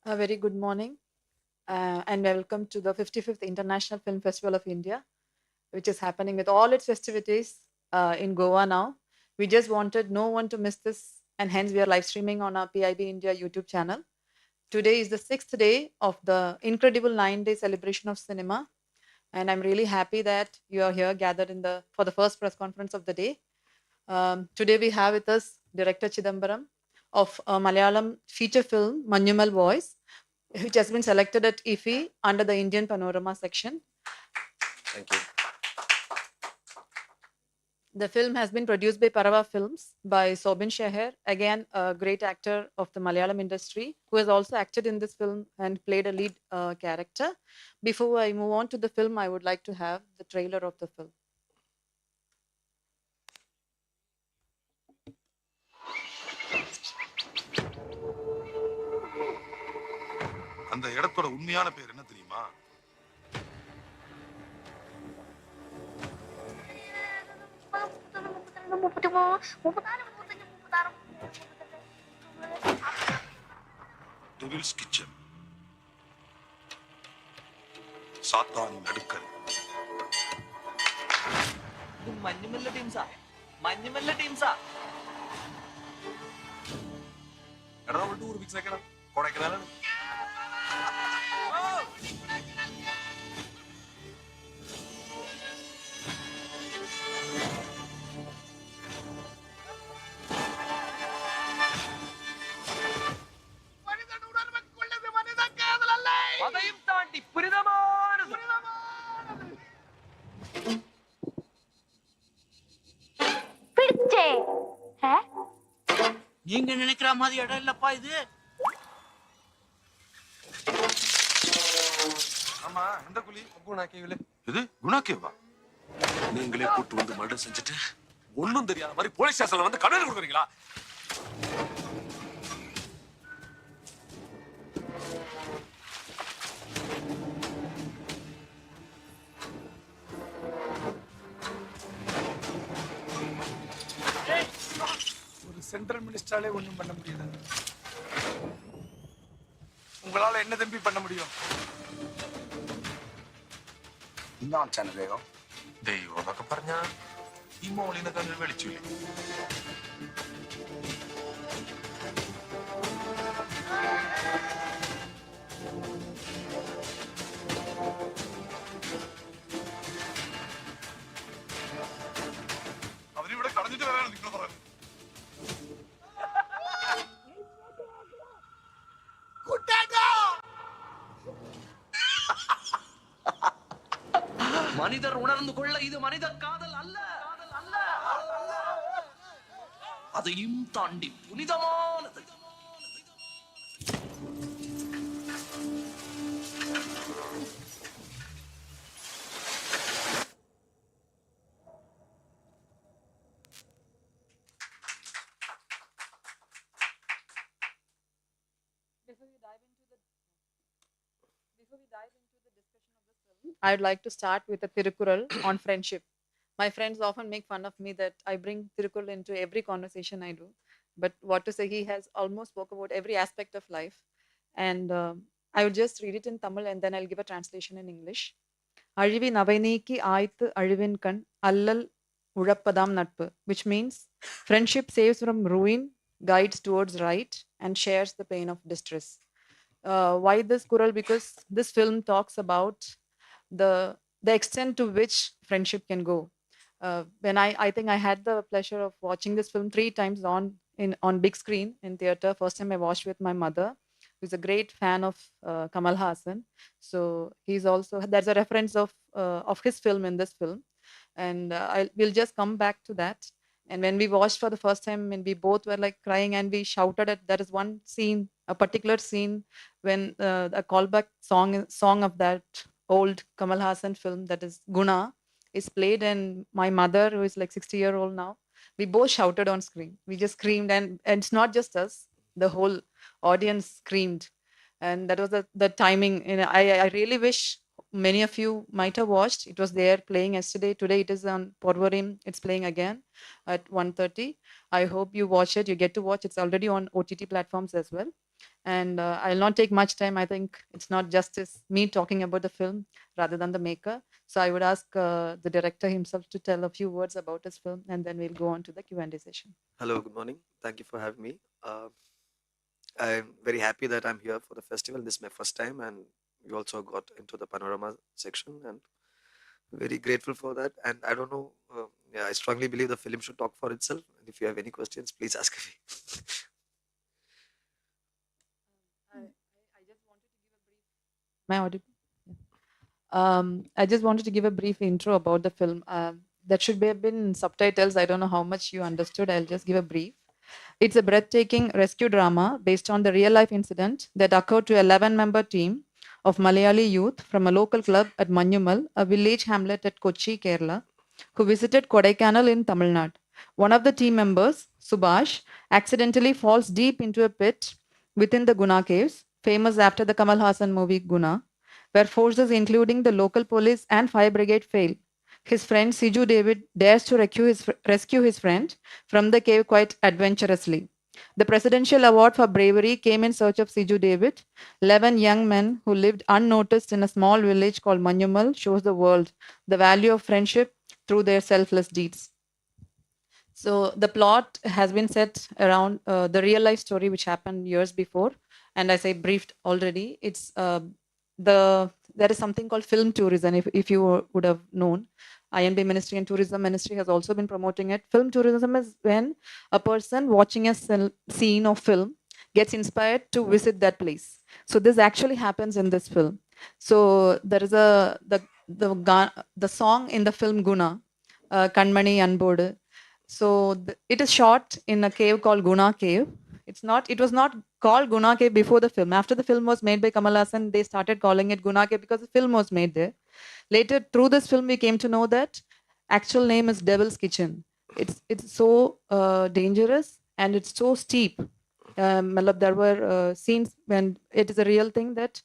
A very good morning and welcome to the 55th International Film Festival of India, which is happening with all its festivities in Goa now. We just wanted no one to miss this, and hence we are live streaming on our PIB India YouTube channel. Today is the sixth day of the incredible 9-day celebration of cinema, and I'm really happy that you are here gathered for the first press conference of the day. Today we have with us director Chidambaram of Malayalam feature film Manjummel Voice, which has been selected at IFFI under the Indian Panorama section. Thank you. The film has been produced by Parava Films by Sobin Sheher, again a great actor of the Malayalam industry, who has also acted in this film and played a lead character. Before I move on to the film, I would like to have the trailer of the film. அந்த இடத்தோட உண்மையான பேர் என்ன தெரியுமா? Devil's kitchen, சாத்தானின் அடுக்கறை. മഞ്ഞുമല്ല ടീംസാ എടാ വിട്ടു ഒരു ഫിക്സ് ആക്കണം. കൊടൈക്കനാലാണ്. അതെയും താണ്ടി പുരിതമാനത്. பிடிச்சே நீங்க நினைக்கிற மாதிரி இடம் இல்லப்பா இது. ஆமா, எந்த குழி? இது குணாக்கேவா? நீங்களே கூட்டு வந்து மர்டர் செஞ்சுட்டு ஒண்ணும் தெரியாத மாதிரி போலீஸ் ஸ்டேஷன்ல வந்து கடன் கொடுக்குறீங்களா? ஒரு சென்ட்ரல் மினிஸ்டராலே ஒண்ணும் பண்ண முடியல. உங்களால என்ன தம்பி பண்ண முடியும்? ഇന്നാണ് വേഗം ദൈവം എന്നൊക്കെ പറഞ്ഞ ഈ മോളിനൊക്കെ അങ്ങനെ വിളിച്ചില്ലേ? അവരിവിടെ കളഞ്ഞിട്ട് വരാനാണ് നിങ്ങൾ പറയുന്നത്. மனிதர் உணர்ந்து கொள்ள இது மனித காதல் அல்ல, அதையும் தாண்டி புனிதமானது. Before we dive into the discussion of the film, I'd like to start with a Tirukural on friendship. My friends often make fun of me that I bring Tirukural into every conversation I do. But what to say, he has almost spoke about every aspect of life. And I will just read it in Tamil and then I'll give a translation in English. அழிவி நவைநீக்கி ஆய்த்து அழிவின் கண் அல்லல் உழப்பதாம் நட்பு, which means friendship saves from ruin, guides towards right, and shares the pain of distress. Why this Kural? Because this film talks about the extent to which friendship can go. When I think I had the pleasure of watching this film 3 times on big screen in theater. First time I watched with my mother, who's a great fan of Kamal Haasan. So he's also, there's a reference of his film in this film, and we'll just come back to that. And when we watched for the first time, and we both were like crying and we shouted at, there is one scene, a particular scene when a callback song of that old Kamal Haasan film, that is Guna, is played, and my mother, who is like 60-year-old now, we both shouted on screen. We just screamed, and it's not just us, the whole audience screamed. And that was the timing. I really wish many of you might have watched. It was there playing yesterday. Today it is on Porvorim. It's playing again at 1:30. I hope you watch it. You get to watch. It's already on OTT platforms as well. And I'll not take much time. I think it's not justice me talking about the film rather than the maker. So I would ask the director himself to tell a few words about his film, and then we'll go on to the Q&A session. Hello, good morning. Thank you for having me. I'm very happy that I'm here for the festival. This is my first time, and we also got into the panorama section, and very grateful for that. And I don't know, I strongly believe the film should talk for itself. And if you have any questions, please ask me. Am I audible? I just wanted to give a brief intro about the film. That should have been subtitles. I don't know how much you understood. I'll just give a brief. It's a breathtaking rescue drama based on the real life incident that occurred to 11-member team of Malayali youth from a local club at Manjummel, a village hamlet at Kochi, Kerala, who visited Kodaikanal in Tamil Nadu. One of the team members, Subhash, accidentally falls deep into a pit within the Guna caves, famous after the Kamal Haasan movie Guna, where forces including the local police and fire brigade fail. His friend Siju David dares to rescue his friend from the cave quite adventurously. The Presidential Award for Bravery came in search of Siju David. 11 young men who lived unnoticed in a small village called Manjummel shows the world the value of friendship through their selfless deeds. So the plot has been set around the real life story which happened years before, and as I briefed already, it's there is something called film tourism. If you would have known, INB Ministry and Tourism Ministry has also been promoting it. Film tourism is when a person watching a scene of film gets inspired to visit that place. So this actually happens in this film. So there is the song in the film Guna, Kanmani Anbodu. So it is shot in a cave called Guna Cave. It was not called Guna Cave before the film. After the film was made by Kamal Haasan, they started calling it Guna Cave because the film was made there. Later, through this film, we came to know that actual name is Devil's Kitchen. It's so dangerous and it's so steep. There were scenes when it is a real thing that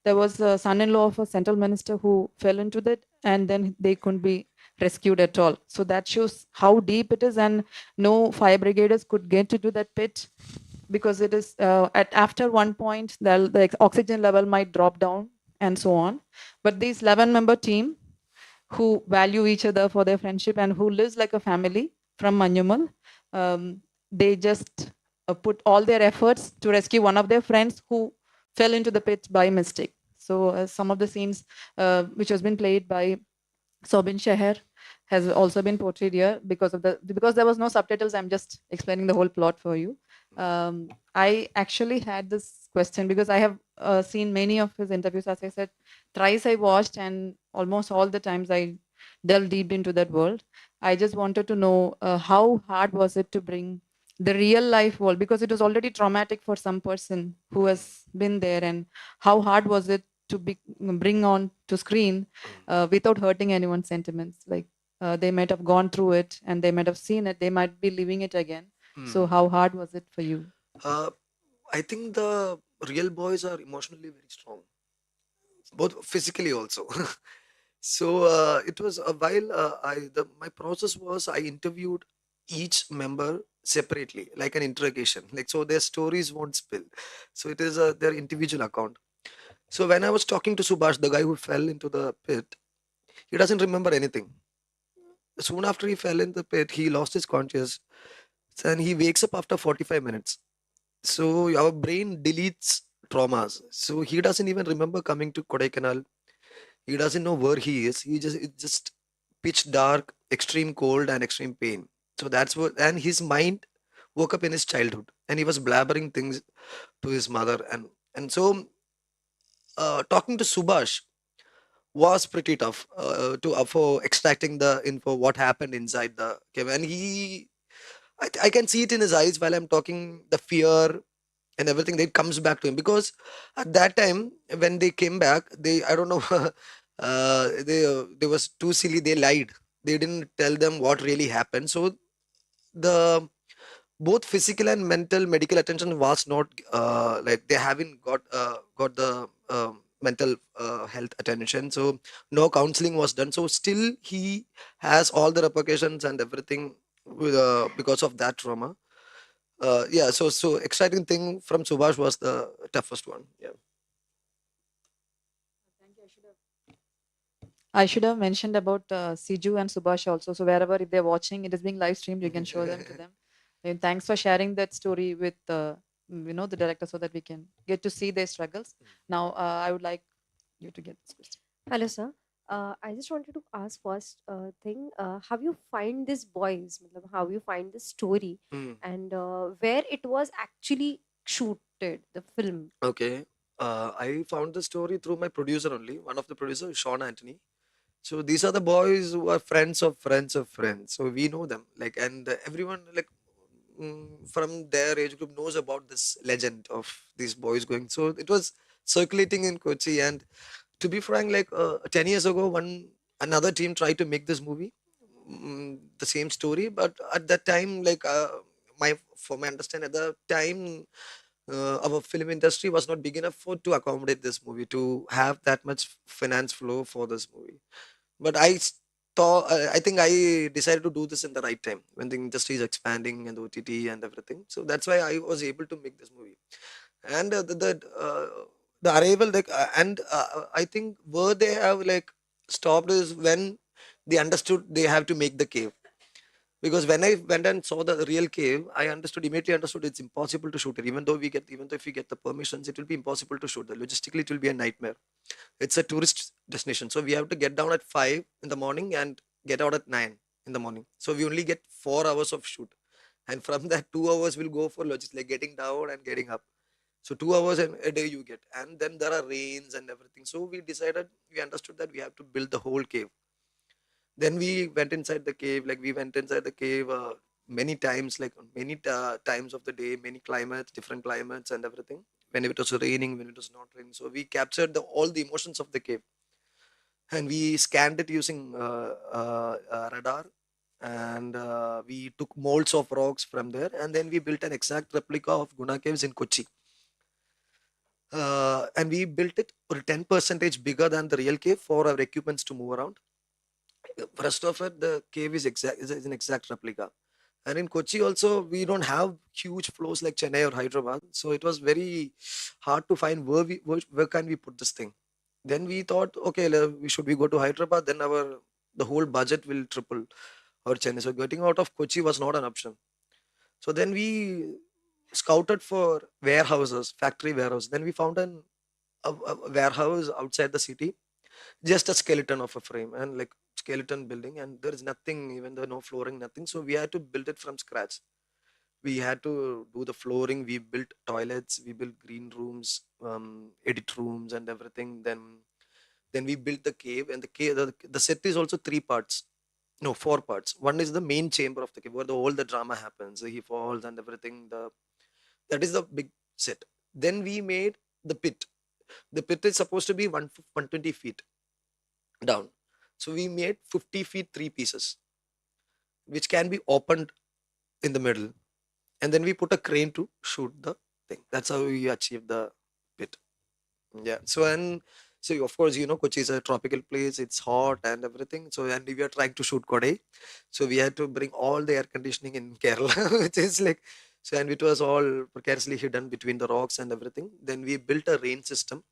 there was a son-in-law of a central minister who fell into that, and then they couldn't be rescued at all. So that shows how deep it is, and no fire brigaders could get into that pit because it is after one point the oxygen level might drop down and so on. But these 11-member team who value each other for their friendship and who lives like a family from Manjummel, they just put all their efforts to rescue one of their friends who fell into the pit by mistake. So some of the scenes which has been played by Sobin Sheher has also been portrayed here because there was no subtitles. I'm just explaining the whole plot for you. I actually had this question because I have seen many of his interviews. As I said, thrice I watched, and almost all the times I delved deep into that world. I just wanted to know how hard was it to bring the real life world, because it was already traumatic for some person who has been there, and how hard was it to bring on to screen without hurting anyone's sentiments. Like they might have gone through it and they might have seen it, they might be living it again. So how hard was it for you? I think the real boys are emotionally very strong, both physically also. So it was a while. My process was I interviewed each member separately, like an interrogation. Like so, their stories won't spill. So it is their individual account. So when I was talking to Subhash, the guy who fell into the pit, he doesn't remember anything. Soon after he fell in the pit, he lost his conscious, and he wakes up after 45 minutes. So our brain deletes traumas. So he doesn't even remember coming to Kodaikanal. He doesn't know where he is. It's just pitch dark, extreme cold, and extreme pain. So that's what. And his mind woke up in his childhood, and he was blabbering things to his mother. And so talking to Subhash was pretty tough for extracting the info what happened inside the cave. And I can see it in his eyes while I'm talking, the fear and everything that comes back to him, because at that time when they came back, I don't know, they was too silly, they lied, they didn't tell them what really happened. So the both physical and mental medical attention was not like they haven't got the mental health attention. So no counseling was done. So still he has all the repercussions and everything because of that trauma. Yeah, so exciting thing from Subhash was the toughest one. Yeah. Thank you. I should have mentioned about Siju and Subhash also. So wherever if they're watching, it is being live streamed. You can show them to them. And thanks for sharing that story with the director so that we can get to see their struggles. Now I would like you to get this question. Hello, sir. I just wanted to ask first thing, how you find these boys, matlab, how you find the story, Mm. and where it was actually shooted, the film. Okay. I found the story through my producer only. One of the producers, Sean Anthony. So these are the boys who are friends of friends of friends. So we know them. Like, and everyone like from their age group knows about this legend of these boys going. So it was circulating in Kochi. And to be frank, like 10 years ago, another team tried to make this movie, the same story. But at that time, like for my understanding, at the time, our film industry was not big enough to accommodate this movie, to have that much finance flow for this movie. But thought, I think I decided to do this in the right time when the industry is expanding and OTT and everything. So that's why I was able to make this movie. And the arrival, like, I think where they have like stopped is when they understood they have to make the cave. Because when I went and saw the real cave, I immediately understood it's impossible to shoot it. Even though if we get the permissions, it will be impossible to shoot. Logistically, it will be a nightmare. It's a tourist destination, so we have to get down at 5 in the morning and get out at 9 in the morning. So we only get 4 hours of shoot, and from that 2 hours will go for logistics, like getting down and getting up. So 2 hours a day you get, and then there are rains and everything. So we understood that we have to build the whole cave. Then we went inside the cave, like we went inside the cave many times, like many times of the day, many climates, different climates and everything. When it was raining, when it was not raining. So we captured all the emotions of the cave, and we scanned it using radar, and we took molds of rocks from there, and then we built an exact replica of Guna Caves in Kochi. And we built it 10% bigger than the real cave for our equipments to move around. Rest of it, the cave is an exact replica. And in Kochi also, we don't have huge flows like Chennai or Hyderabad, so it was very hard to find where can we put this thing. Then we thought, okay, should we go to Hyderabad? Then the whole budget will triple, or Chennai. So getting out of Kochi was not an option. So then we scouted for warehouses, factory warehouse. Then we found a warehouse outside the city, just a skeleton of a frame and like skeleton building, and there is nothing, even though no flooring, nothing. So we had to build it from scratch. We had to do the flooring, we built toilets, we built green rooms, edit rooms and everything. Then we built the cave, and the set is also 3 parts, no, 4 parts. One is the main chamber of the cave where all the drama happens, he falls and everything. That is the big set. Then we made the pit. The pit is supposed to be 120 feet down. So we made 50 feet 3 pieces, which can be opened in the middle. And then we put a crane to shoot the thing. That's how we achieved the pit. Yeah. So of course, Kochi is a tropical place. It's hot and everything. So, and we are trying to shoot Kodai. So we had to bring all the air conditioning in Kerala, which is like, so, and it was all precariously hidden between the rocks and everything. Then we built a rain system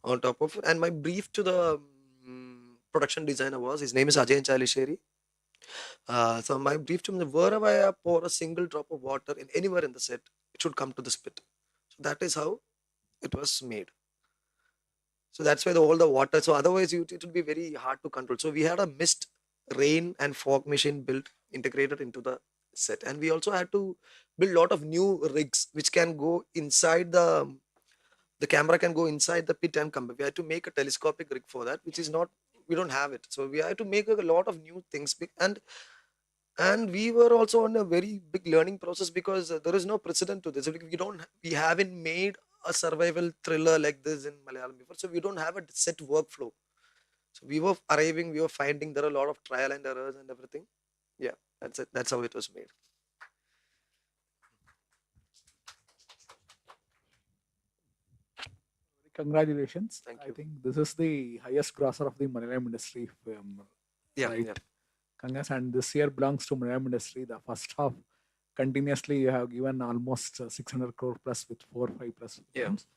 on top of it. And my brief to the production designer was, his name is Ajay Chalisheri. So my brief to him, wherever I pour a single drop of water in anywhere in the set, it should come to the spit. So that is how it was made. So that's why all the water. So otherwise, it would be very hard to control. So we had a mist, rain, and fog machine built integrated into the set, and we also had to build a lot of new rigs which can go inside the camera can go inside the pit and come back. We had to make a telescopic rig for that, which is not, we don't have it. So we had to make a lot of new things, and we were also on a very big learning process because there is no precedent to this. We haven't made a survival thriller like this in Malayalam before, so we don't have a set workflow. So we were finding there are a lot of trial and errors and everything. Yeah, that's it. That's how it was made. congratulations. Thank I you. think this is the highest grosser of the Malayalam industry film, Yeah, right? yeah. Congrats. And this year belongs to Malayalam industry. The first half, continuously, you have given almost 600 crore plus with 4 5 plus Yeah. films.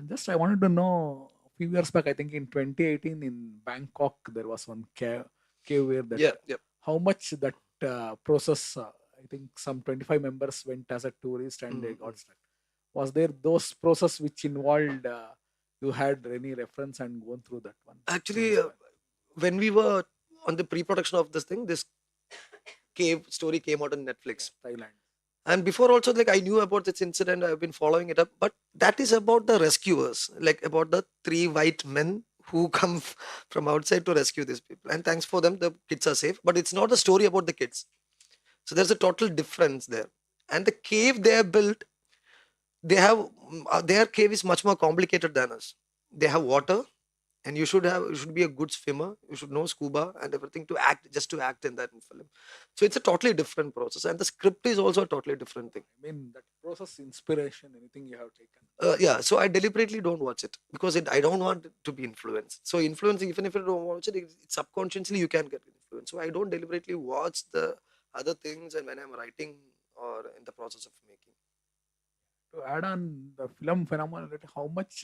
Just I wanted to know, a few years back, I think in 2018 in Bangkok, there was one cave where that Yeah, yeah. how much that process, I think some 25 members went as a tourist and they got stuck. Was there those process which involved you had any reference and gone through that one? Actually, when we were on the pre-production of this thing, this cave story came out on Netflix. Thailand. And before also, like I knew about this incident, I've been following it up. But that is about the rescuers, like about the three white men who come from outside to rescue these people. And thanks for them, the kids are safe. But it's not a story about the kids. So there's a total difference there. And the cave they have built, they have their cave is much more complicated than us. They have water, and you should be a good swimmer. You should know scuba and everything to act, just to act in that film. So it's a totally different process, and the script is also a totally different thing. I mean, that process, inspiration, anything you have taken. Yeah, so I deliberately don't watch it because I don't want it to be influenced. So influencing, even if you don't watch it, subconsciously you can get influenced. So I don't deliberately watch the other things, and when I'm writing or in the process of making. To add on the film phenomenon, how much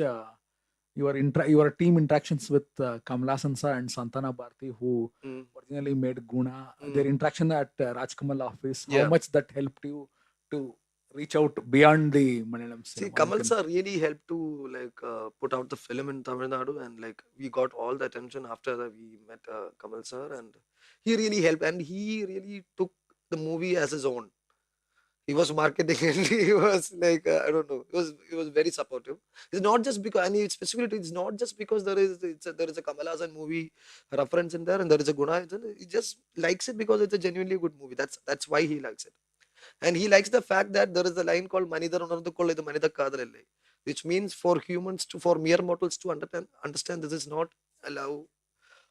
your team interactions with Kamal Haasan sir and Santana Bharti, who originally made Guna, their interaction at Rajkamal office, how Yeah. much that helped you to reach out beyond the Malayalam See, cinema? Kamal sir really helped to like put out the film in Tamil Nadu, and like we got all the attention after that we met Kamal sir, and he really helped, and he really took the movie as his own. He was marketing and he was like I don't know. He was very supportive. It's not just because, and specifically it's not just because there is a Kamal Haasan movie reference in there and there is a Guna. He just likes it because it's a genuinely good movie. That's why he likes it. And he likes the fact that there is a line called Manidar Unarthu Kollidu Manida Kadalalle, which means for humans for mere mortals to understand this is not a love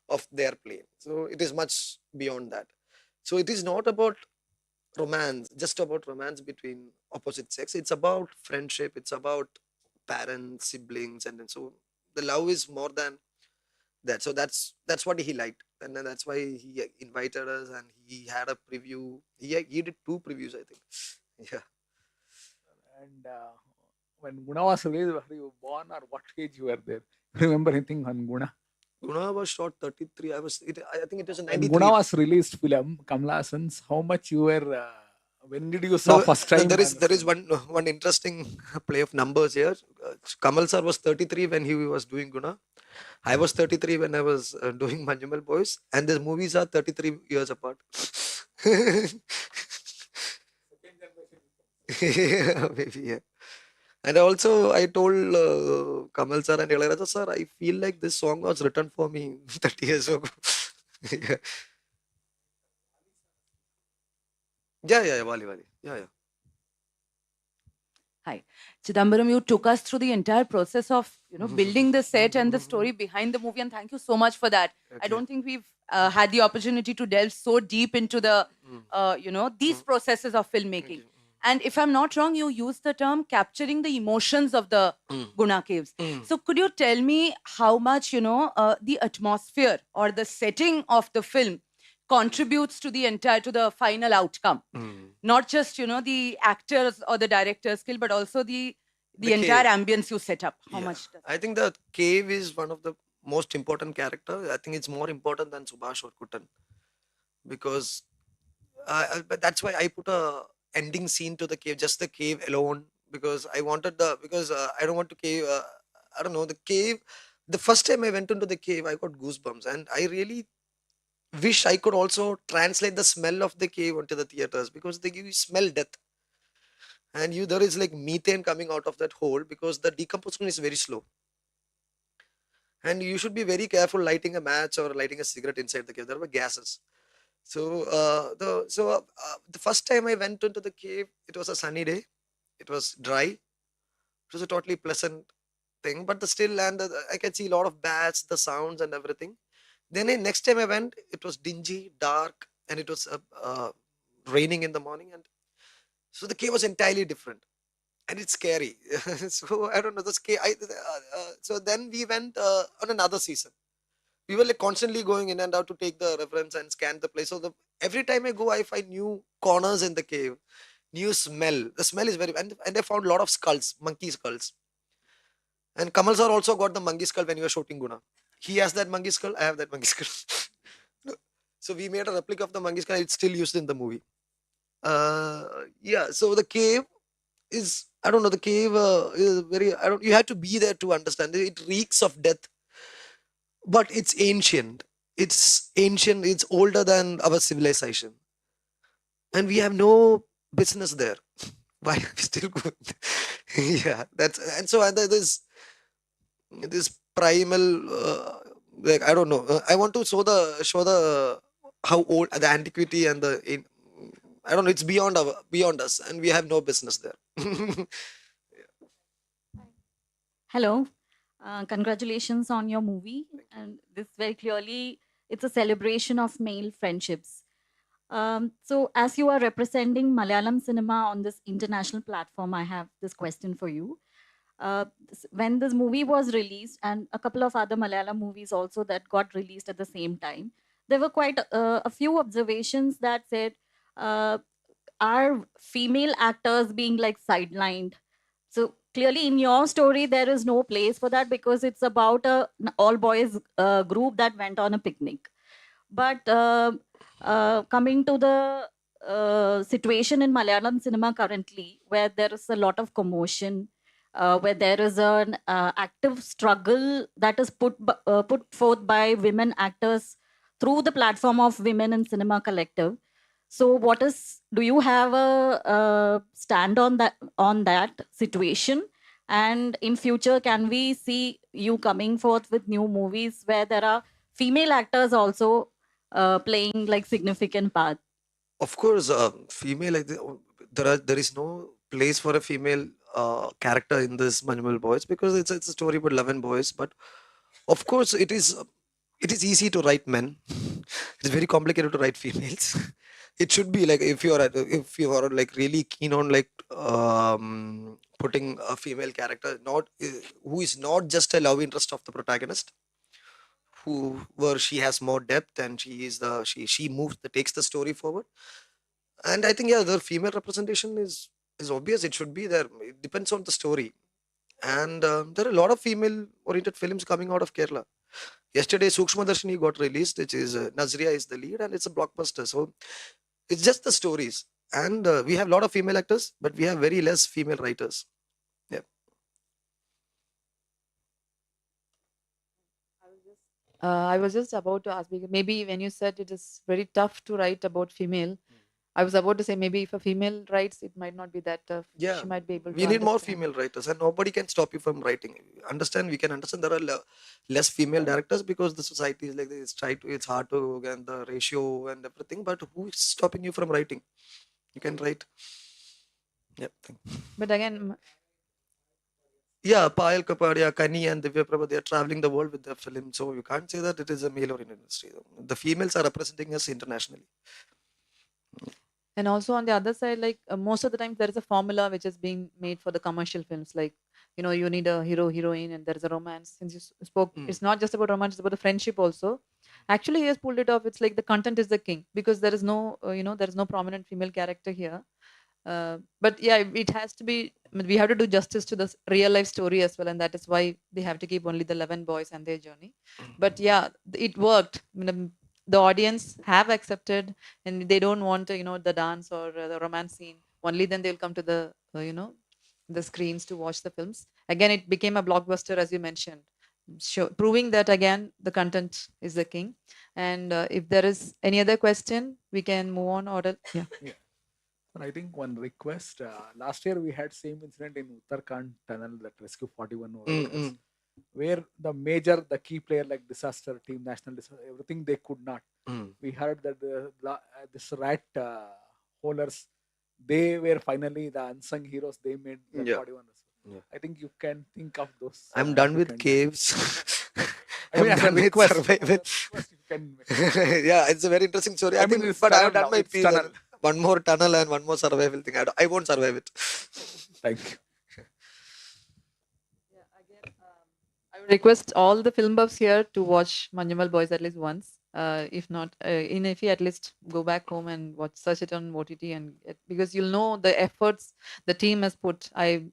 of their plane. So it is much beyond that. So it is not about romance, just about romance between opposite sex. It's about friendship. It's about parents, siblings, and then so the love is more than that. So that's what he liked, and then that's why he invited us, and he had a preview. He did 2 previews, I think. Yeah. And when Guna was released, were you born or what age you were there? Remember anything on Guna? Guna was shot 33. I think it was in When 93. Guna was released film, Kamal Haasan's, how much you were, when did you saw first time? There is one interesting play of numbers here. Kamal sir was 33 when he was doing Guna. I was 33 when I was doing Manjummel Boys, and the movies are 33 years apart. Yeah, maybe, yeah. And also, I told Kamal sir and Ilayaraja sir, I feel like this song was written for me 30 years ago. Yeah, yeah, Wali. Yeah. Hi. Chidambaram, you took us through the entire process of, building the set and the story behind the movie, and thank you so much for that. I don't think we've had the opportunity to delve so deep into the, these processes of filmmaking. And if I'm not wrong, you used the term capturing the emotions of the Guna caves. So could you tell me how much, the atmosphere or the setting of the film contributes to the final outcome? Not just, the actors or the director's skill, but also the entire cave. ambience you set up. How Yeah. much does I think the cave is one of the most important character. I think it's more important than Subhash or Kutan, because but that's why I put a ending scene to the cave, just the cave alone, because I wanted because I don't want to cave. I don't know, the cave. The first time I went into the cave, I got goosebumps, and I really wish I could also translate the smell of the cave onto the theaters, because you smell death, and there is like methane coming out of that hole because the decomposition is very slow, and you should be very careful lighting a match or lighting a cigarette inside the cave. There were gases. So the first time I went into the cave, it was a sunny day. It was dry. It was a totally pleasant thing, but I can see a lot of bats, the sounds and everything. Then next time I went, it was dingy, dark, and it was raining in the morning, and so the cave was entirely different. and it's scary. So I don't know. So then we went on another season. We were like constantly going in and out to take the reference and scan the place. So every time I go, I find new corners in the cave, new smell. The smell is very, and I found a lot of skulls, monkey skulls. And Kamal sir also got the monkey skull when we were shooting Guna. He has that monkey skull. I have that monkey skull. So we made a replica of the monkey skull. It's still used in the movie. Yeah. So the cave is, I don't know. The cave is very. I don't. You have to be there to understand. It reeks of death, but it's ancient. It's ancient. It's older than our civilization, and we have no business there. Why are we still good? Yeah, that's and so and this primal like I don't know. I want to show the how old the antiquity and I don't know. It's beyond us, and we have no business there. Hello. Congratulations on your movie. And this very clearly, it's a celebration of male friendships. So as you are representing Malayalam cinema on this international platform, I have this question for you. When this movie was released and a couple of other Malayalam movies also that got released at the same time, there were quite a few observations that said, are female actors being like sidelined? So clearly in your story, there is no place for that because it's about an all boys group that went on a picnic. But coming to the situation in Malayalam cinema currently, where there is a lot of commotion, where there is an active struggle that is put forth by women actors through the platform of Women in Cinema Collective. So, do you have a stand on that situation? And in future, can we see you coming forth with new movies where there are female actors also playing like significant part? Of course, female. There is no place for a female character in this Manjummel Boys because it's a story about 11 boys. But of course, it is easy to write men. It's very complicated to write females. It should be like if you are like really keen on like putting a female character who is not just a love interest of the protagonist, where she has more depth and she takes the story forward. And I think the female representation is obvious. It should be there. It depends on the story. And there are a lot of female oriented films coming out of Kerala. Yesterday Sukshma Darshini got released, which is Nazria is the lead, and it's a blockbuster. So it's just the stories. And we have a lot of female actors, but we have very less female writers. Yeah. I was just about to ask, because maybe when you said it is very tough to write about female, I was about to say maybe if a female writes, it might not be that tough. Yeah, she might be able to we need more understand. female writers, and nobody can stop you from writing. We can understand there are less female directors because the society is like this. It's hard to get the ratio and everything. But who is stopping you from writing? You can write. Yeah. But again, Yeah, Payal Kapadia, Kani, and Divya Prabha, they are traveling the world with their film. So you can't say that it is a male-oriented industry. The females are representing us internationally. and also on the other side, like most of the time, there is a formula which is being made for the commercial films. Like, you need a hero, heroine, and there is a romance. Since you spoke, it's not just about romance; it's about the friendship also. Actually, he has pulled it off. It's like the content is the king because there is no, there is no prominent female character here. But yeah, it has to be. We have to do justice to the real life story as well, and that is why they have to keep only the 11 boys and their journey. But yeah, it worked. The audience have accepted, and they don't want the dance or the romance scene. Only then they'll come to the the screens to watch the films. Again, it became a blockbuster, as you mentioned, proving that again the content is the king. And if there is any other question, we can move on. Or yeah. And I think one request. Last year we had same incident in Uttarakhand tunnel, that Rescue 41 workers, where the key player like disaster team, national disaster, everything they could not. We heard that this rat holers, they were finally the unsung heroes. They made the 41. Yeah. I think you can think of those. I'm done with caves. I mean, I'm done with request, survival. you can Yeah, it's a very interesting story. I mean, think, it's but I have tunnel done now, my it's piece. tunnel. One more tunnel and one more survival thing. I won't survive it. Thank you. Request all the film buffs here to watch Manjummel Boys at least once. If not, in IFFI, at least go back home and watch, search it on OTT, and because you'll know the efforts the team has put. I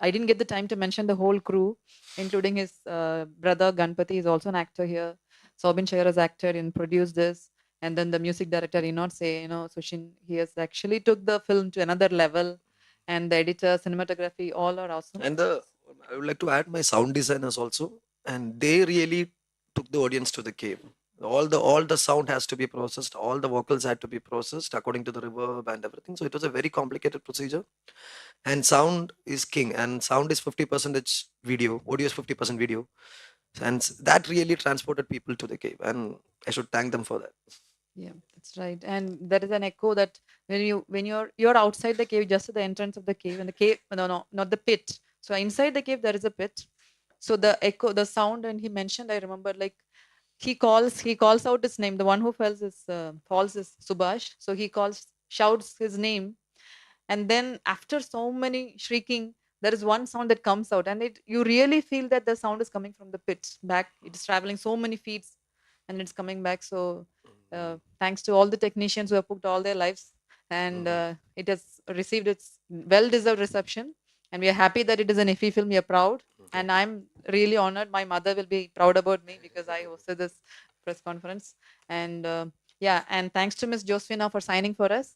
didn't get the time to mention the whole crew, including his brother Ganpati is also an actor here. Sobin Shair has acted and produced this, and then the music director Inot say, Sushin, he has actually took the film to another level, and the editor, cinematography, all are awesome. And I would like to add my sound designers also, and they really took the audience to the cave. All the sound has to be processed, all the vocals had to be processed according to the reverb and everything. So it was a very complicated procedure. And sound is king, and sound is 50% video, audio is 50% video. And that really transported people to the cave, and I should thank them for that. Yeah, that's right. And there is an echo that when you're outside the cave, just at the entrance of the cave, and the cave, no, not the pit. So inside the cave there is a pit. So the echo, the sound, and he mentioned, I remember, like he calls out his name. The one who falls is Subhash. So he shouts his name, and then after so many shrieking, there is one sound that comes out, and you really feel that the sound is coming from the pit back. It is traveling so many feet, and it's coming back. So thanks to all the technicians who have put all their lives, and it has received its well-deserved reception, and we are happy that it is an IFFI film. We are proud, and I'm really honored. My mother will be proud about me because I hosted this press conference, and yeah, and thanks to Miss Josephina for signing for us.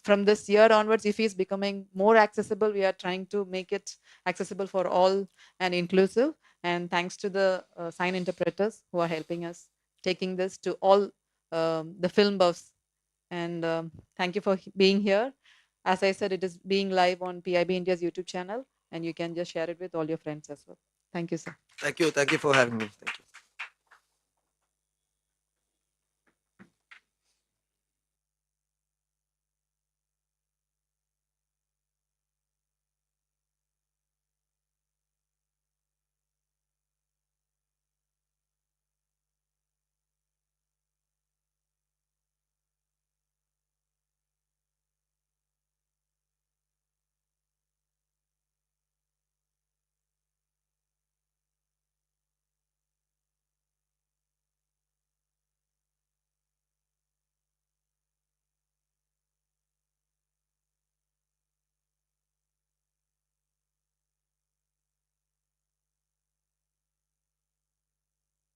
From this year onwards, IFFI is becoming more accessible. We are trying to make it accessible for all and inclusive, and thanks to the sign interpreters who are helping us taking this to all the film buffs. And thank you for being here. As I said, it is being live on PIB India's YouTube channel, and you can just share it with all your friends as well. Thank you, sir. Thank you for having me. Thank you.